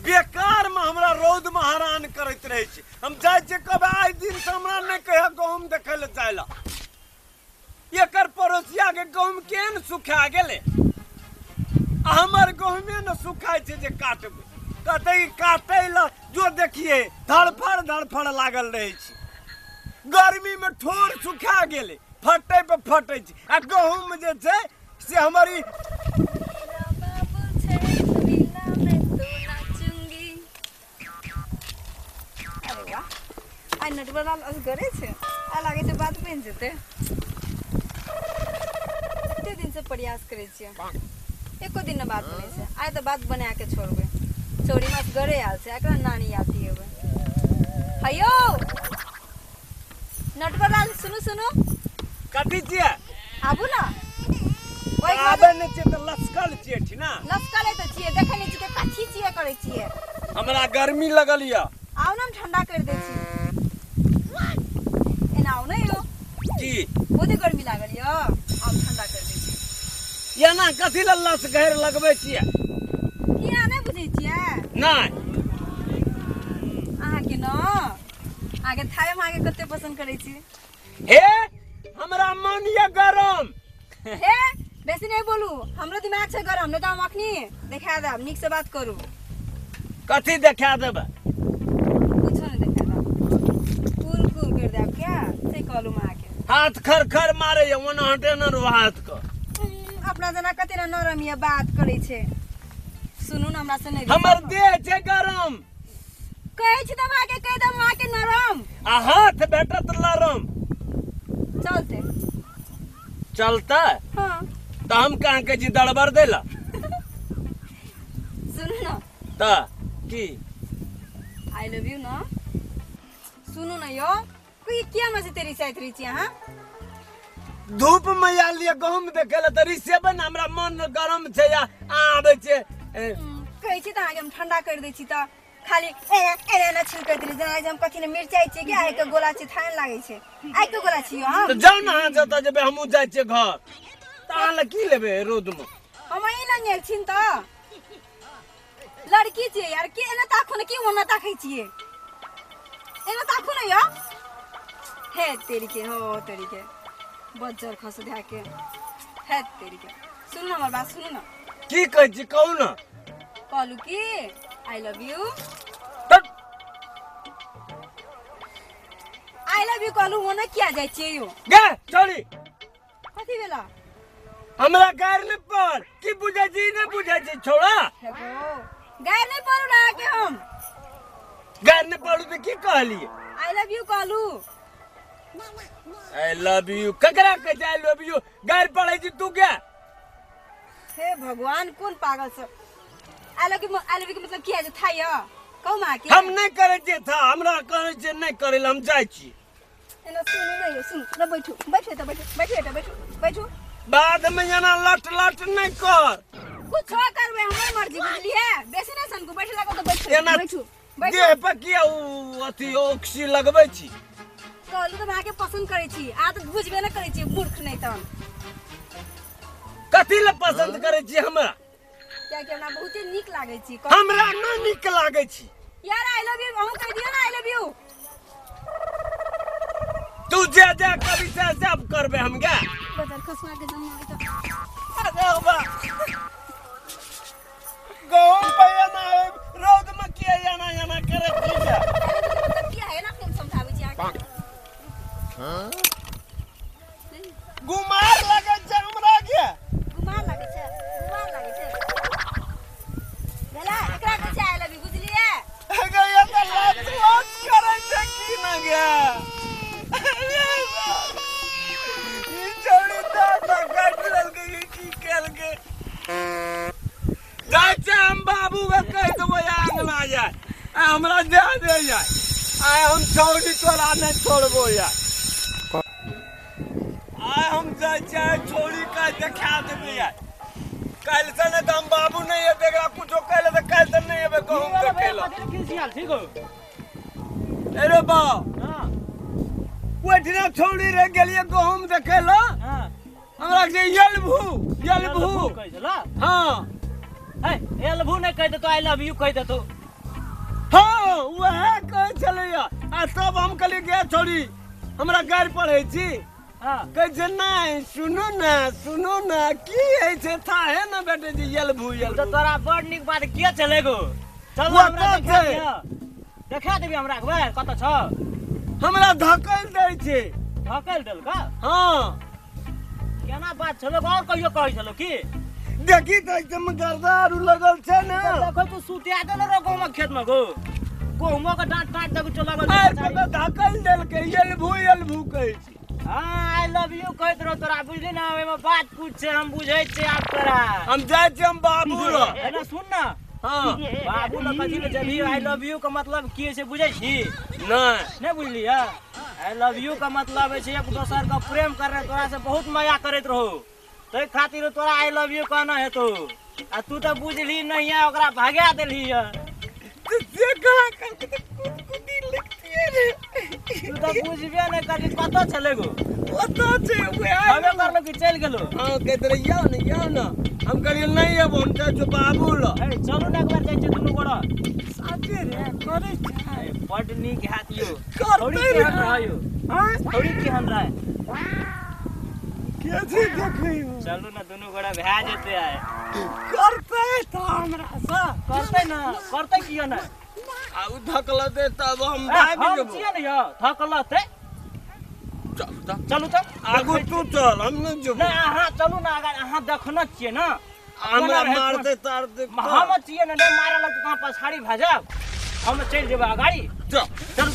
बेकार में हमरा रौद में हैरान करत रहे छी। हम जाय छी कब आइ दिन से हमरा नहीं कहे गहूम देखे ले जायला। एकर पड़ोसिया के गहूम केन सुखा गेले, हमर गहूमे न सुखाय छे जे काटबे। कहते काटे ला जो देखिए धड़फड़ लागल रहे छी। गर्मी में ठोर सुखा गेले, फटे पे फटे छी। आ गहूम जे छे से हमारी आई नटवरलाल असगरे छे आ लागे छे बात बन जेते। कते दिन से प्रयास करे छिए, एको दिन न बात बने छे। आई तो बात बना के छोड़बे। चोरी में असगरे आल छे, एकरा नानी आती हेबे। हयो नटवरलाल सुनो कथी छिए? आबू ना। ओइ आबे ने छे त लस्कल छिए छी ना। लस्कल त छिए, देखे ने छी के कथी छिए करे छिए। हमरा गर्मी लगल या। आओ ना ठंडा कर दे छी। एना आओ ना यो। की बहुते गर्मी लागल या, आओ ठंडा कर दे छी। या ना कथी ल लस घेर लगबै छिए? किया नै बुझै छिए? नहीं आहा के न आगे थाय मागे कते पसंद करे छी। हे हमरा मन या गरम। हे बेसी नहीं बोलू, हमरो दिमाग छे गरम। नै त हम अखनी देखा देब, निक से बात करू। कथी देखा देबे? कुछ नहीं देखा देब, कूल कर देब। क्या से कहलू मां के हाथ खर मारे या ओना हटे न रो हाथ को। अपना जना कते न नरम या बात करे छे। सुनू न हमरा से नहीं हमर देह छे गरम। कहै छी त मां के कह दम मां के नरम। आ हाथ बेटत लरम। चलते चलता हां तो हम कहां के जी दड़बर देला। सुनू न ता की आई लव यू ना। सुनू न यो, कोई क्या मजे तेरी साथ रही छी। हां धूप में या लिए गहूम देखेला त रिसेबे न हमरा मन गरम छे या आबे छे। कहै छी त आगे हम ठंडा कर दै छी त खाली एने न छिलकै दिली। जना हम कथि ने मिर्चाई छी कि आइ के गोला छी, थान लागे छे। आइ के गोला छी हम। तो जाओ ना जता जेबे हमहु जाय छे घर। ताले की लेबे रोद में? हम ई न नेल छिन त लड़की छे यार। के एना ताखो न की ओना ताकै छिए। एना ताखो न या। हे तेरी के हो तेरी के बज्जर खस ध्या के। हे तेरी के सुन हमर बात सुन न। की कहै छी कहू ना। कहलू की I love you. I love you कहलू ओना किया जाय छिए यो? गे छोड़ी कथि भेला? हमरा गार ने पर की बुझै छी ने बुझै छी छोड़ा। हेगो गाय नहीं पड़ू ना के हम। गार ने पड़ू त की कहलिए? आई लव यू कहलू। आई लव यू ककरा कह आई लव यू? गार पड़ै छी तू क्या? हे भगवान कौन पागल से आई लव यू के मतलब किया जे था या कहू मां के। हम नहीं करे जे था, हमरा करे जे नहीं करेला हम जाय छी। एना सुन नहीं सुन न बैठो बैठो। बाद में जना लट नहीं कर। कुछ करबे हमर मर्जी बुझलिए। बेसी नहीं सन को बैठे लागो तो एना बैठो। देह पे किया उ अथी ऑक्सी लगबै छी? कहलू तो मां के पसंद करे छी। आ तो बुझबे न करे छी मूर्ख नहीं तन। कथी ले पसंद करे छी हमरा? क्या कि हमरा बहुते नीक लागे छी। हमरा न नीक लागे छी। यार आई लव यू हम कह दियो ना आई लव यू। तू जे कभी से सब करबे हम गा। बदर खसमा के जम आई तो अरे बा गहूम पे ना रोड में किया याना करे ठीक है। मतलब क्या है ना तुम समझावे छी आके। हां गुमार लगे छ हमरा के। गुमार लागे छे भेला एकरा कह छै आई लव यू बुझलिए। अगे ये तो लात करे छ की ना गे। ये छोड़ी तो काट लल के की केल के। जाय हम बाबू के कह देबो आंगना जाय हमरा दे जाय। आय हम छोड़ी तोरा नहीं छोड़बो यार। आय हम जाय छोड़ी का देखा देबे यार। कल से न हम बाबू नहीं है देखा कुछ कहले तो कल से नहीं है गहूम देखेला। ठीक हो अरे बा हां ओठना छोड़ी रे गेलिए गहूम देखेला। हां हमरा के यलभू कह देला। हां ए एलभू नहीं कह दे तो आई लव यू कह दे तो। हाँ वह कहे चले आ तब हम कहलिए गे छोड़ी हमरा गाड़ी पढ़े छी हाँ कहे छै नहीं सुनो ना की है छै था है ना बेटे जी यलभू तो तोरा बड़ निक बात किया चलेगो चल वो हमरा कत देखा छै? दिया देखा देबी हमरा के बार कत छ हमरा धकल दै छै धकेल देल का हाँ केना बात छलो और कहियो कहै छलो की देखी तो एकदम गर्दा आरू लगल छै ना देखो तू सुतिया देल रो गाँव में खेत में गो गहुमो के डांट डांट देबो चला आइ तो धकल देल के यलभू कहै छै हां आई लव यू कहत रहो तोरा बुझली ना ओय में बात कुछ छै हम बुझै छै आब तोरा हम जाय छी हम बाबू रो एना सुन ना हाँ बाबू ल कथि ले जभी आई लव यू का मतलब की छै बुझै छी नहीं नहीं बुझली है आई लव यू का मतलब है एक दोसर का प्रेम करे तोरा से बहुत माया करत रहो तै खातिर तोरा आई लव यू कहना है तो आ तू तो बुझली नहीं है ओकरा भागा देली है से कहा कुदी लिखती है रे तू तो बुझबे नहीं करली कत चलेगो पता छै वे हमे करलो कि चल गेलो हाँ कहते रहे याओ ना हम कहलिए नहीं अब हम जाय छी बाबू लो ए चलू ना एक बार जाय छै दुनु गोड़ा साथे रे करे छै बड नीक हाथ यो करतै थोड़ी रे। केहन रहियो हां थोड़ी केहन रहे कैसे देखियो चलू ना दुनु गोड़ा भै जेते आए करते तो हमरा सा करते ना करते किया ना आ उ धकला दे तब हम हम भाग जेबो छियै ने यो थकलते चलू तो आगू तू चल हम नहीं जेबो नहीं अहाँ चलू ना अगर अहाँ देखना छियै ना हमरा मारते तार दे हम छियै ना नहीं मारे लग कहाँ पछाड़ी भै जाब हम चल जेबै अगाड़ी चल चलू